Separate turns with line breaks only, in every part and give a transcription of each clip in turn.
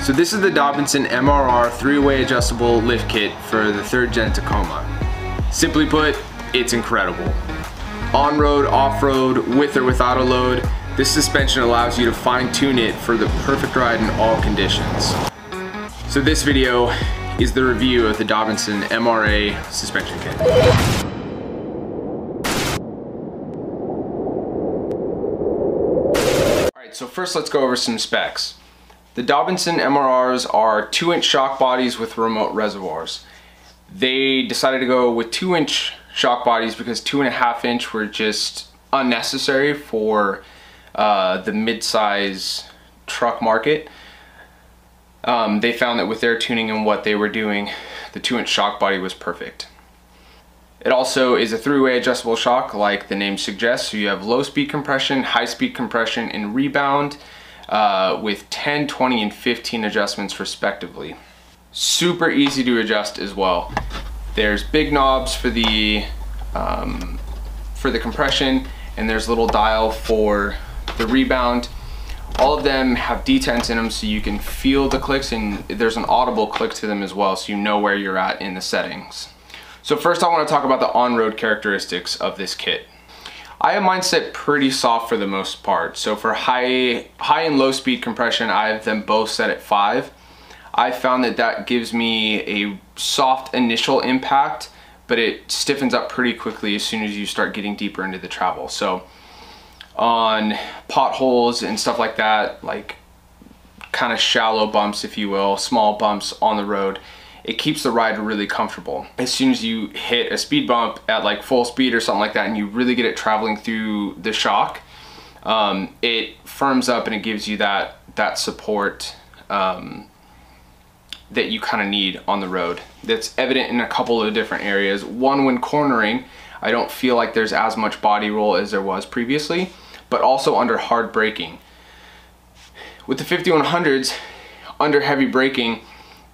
So this is the Dobinson MRA three-way adjustable lift kit for the 3rd gen Tacoma. Simply put, it's incredible. On-road, off-road, with or without a load, this suspension allows you to fine-tune it for the perfect ride in all conditions. So this video is the review of the Dobinson MRA suspension kit. Alright, so first let's go over some specs. The Dobinson MRAs are 2-inch shock bodies with remote reservoirs. They decided to go with 2-inch shock bodies because 2.5-inch were just unnecessary for the mid-size truck market. They found that with their tuning and what they were doing, the 2-inch shock body was perfect. It also is a 3-way adjustable shock like the name suggests, so you have low speed compression, high speed compression, and rebound with 10, 20, and 15 adjustments respectively. Super easy to adjust as well. There's big knobs for the compression, and there's a little dial for the rebound. All of them have detents in them so you can feel the clicks, and there's an audible click to them as well so you know where you're at in the settings. So first I want to talk about the on-road characteristics of this kit. I have mine set pretty soft for the most part. So for high and low speed compression, I have them both set at 5. I found that gives me a soft initial impact, but it stiffens up pretty quickly as soon as you start getting deeper into the travel. So on potholes and stuff like that, like kind of shallow bumps, if you will, small bumps on the road, it keeps the ride really comfortable. As soon as you hit a speed bump at like full speed or something like that, and you really get it traveling through the shock, it firms up and it gives you that support that you kind of need on the road. That's evident in a couple of different areas. One, when cornering, I don't feel like there's as much body roll as there was previously, but also under hard braking. With the 5100s, under heavy braking,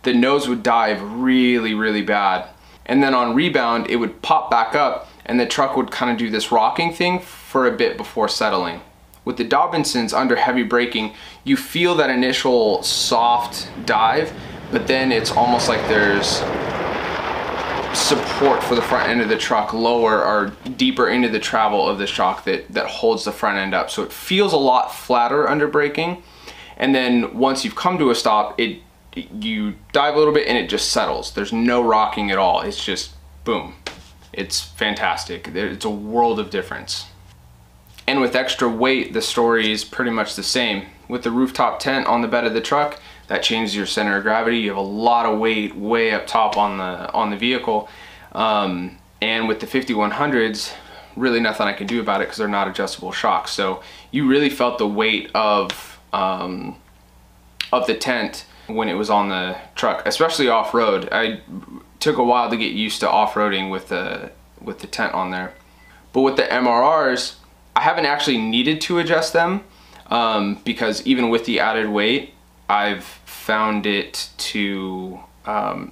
the nose would dive really bad. And then on rebound, it would pop back up and the truck would kind of do this rocking thing for a bit before settling. With the Dobinsons under heavy braking, you feel that initial soft dive, but then it's almost like there's support for the front end of the truck lower or deeper into the travel of the shock that holds the front end up. So it feels a lot flatter under braking. And then once you've come to a stop, you dive a little bit and it just settles. There's no rocking at all. It's just boom. It's fantastic. It's a world of difference. And with extra weight, the story is pretty much the same. With the rooftop tent on the bed of the truck, that changes your center of gravity. You have a lot of weight way up top on the vehicle. And with the 5100s, really nothing I can do about it because they're not adjustable shocks. So you really felt the weight of the tent when it was on the truck, especially off-road. I took a while to get used to off-roading with the tent on there. But with the MRRs, I haven't actually needed to adjust them because even with the added weight, I've found it to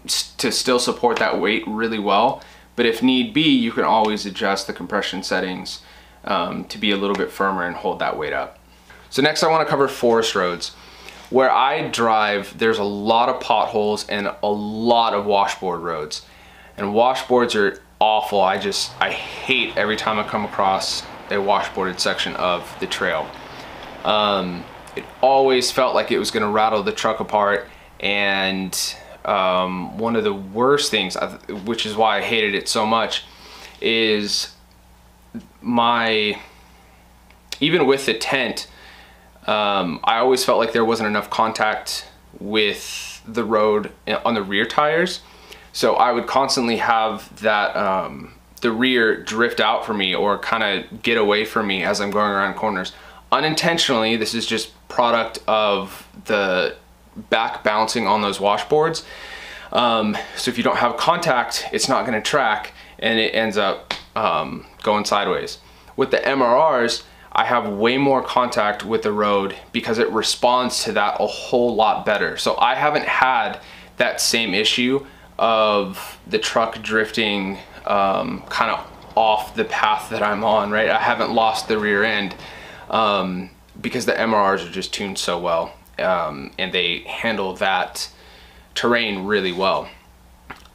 still support that weight really well. But if need be, you can always adjust the compression settings to be a little bit firmer and hold that weight up. So next I want to cover forest roads. Where I drive, there's a lot of potholes and a lot of washboard roads. And washboards are awful. I hate every time I come across a washboarded section of the trail. It always felt like it was gonna rattle the truck apart, and one of the worst things, which is why I hated it so much, is even with the tent, I always felt like there wasn't enough contact with the road on the rear tires. So I would constantly have that the rear drift out for me or kind of get away from me as I'm going around corners. Unintentionally, this is just product of the back bouncing on those washboards. So if you don't have contact, it's not going to track and it ends up going sideways. With the MRRs, I have way more contact with the road because it responds to that a whole lot better. So I haven't had that same issue of the truck drifting kind of off the path that I'm on, right? I haven't lost the rear end because the MRRs are just tuned so well. and they handle that terrain really well.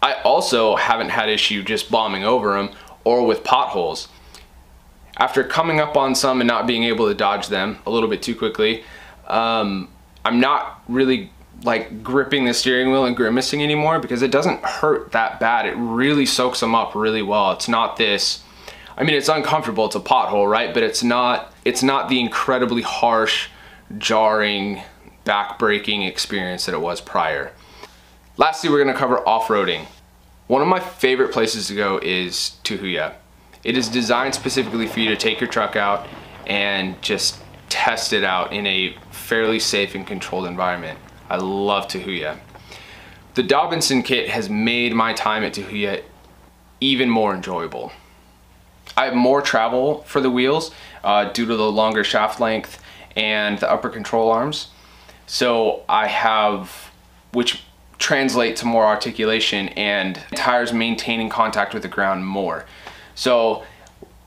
I also haven't had issue just bombing over them or with potholes. After coming up on some and not being able to dodge them a little bit too quickly, I'm not really like gripping the steering wheel and grimacing anymore because it doesn't hurt that bad. It really soaks them up really well. It's not this, I mean, it's uncomfortable, it's a pothole, right? But it's not the incredibly harsh, jarring, back-breaking experience that it was prior. Lastly, we're gonna cover off-roading. One of my favorite places to go is Tahoe. It is designed specifically for you to take your truck out and just test it out in a fairly safe and controlled environment. I love Tahoe. The Dobinson kit has made my time at Tahoe even more enjoyable. I have more travel for the wheels due to the longer shaft length and the upper control arms. So I have, which translate to more articulation and tires maintaining contact with the ground more. So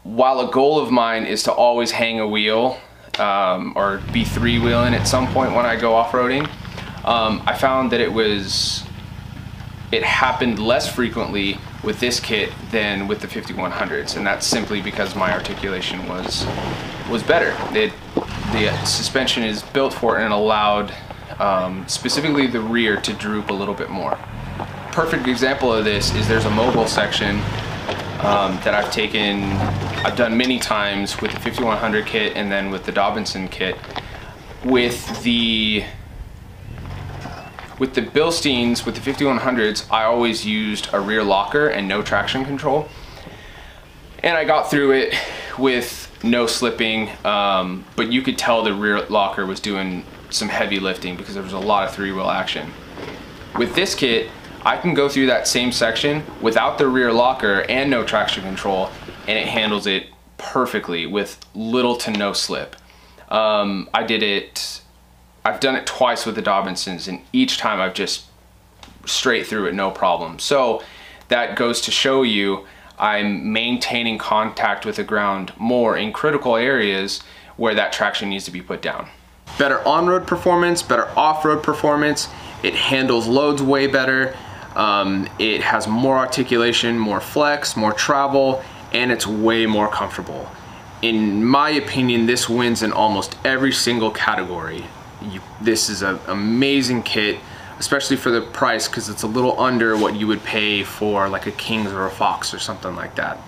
while a goal of mine is to always hang a wheel or be three-wheeling at some point when I go off-roading, I found that it happened less frequently with this kit than with the 5100s, and that's simply because my articulation was better. The suspension is built for it and allowed specifically the rear to droop a little bit more. Perfect example of this is there's a mobile section that I've done many times with the 5100 kit and then with the Dobinson kit. With the Bilsteins, with the 5100s, I always used a rear locker and no traction control. And I got through it with no slipping, but you could tell the rear locker was doing some heavy lifting because there was a lot of three-wheel action. With this kit, I can go through that same section without the rear locker and no traction control, and it handles it perfectly with little to no slip. I've done it twice with the Dobinsons, and each time I've just straight through it, no problem. So that goes to show you I'm maintaining contact with the ground more in critical areas where that traction needs to be put down. Better on-road performance, better off-road performance. It handles loads way better. It has more articulation, more flex, more travel, and it's way more comfortable. In my opinion, this wins in almost every single category. This is an amazing kit, especially for the price, because it's a little under what you would pay for like a Kings or a Fox or something like that.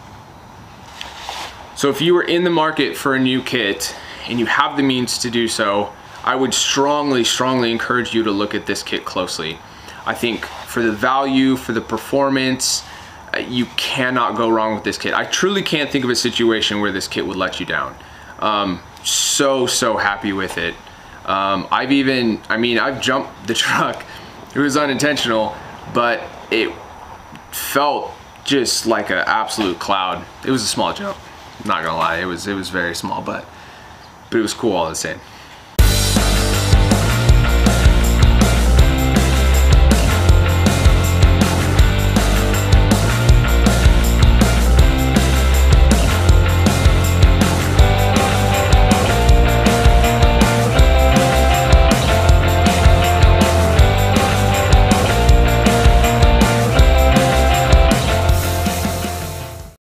So if you were in the market for a new kit and you have the means to do so, I would strongly encourage you to look at this kit closely. I think for the value, for the performance, you cannot go wrong with this kit. I truly can't think of a situation where this kit would let you down. So happy with it. I've jumped the truck. It was unintentional, but it felt just like an absolute cloud. It was a small jump, not gonna lie. It was very small, but it was cool all the same.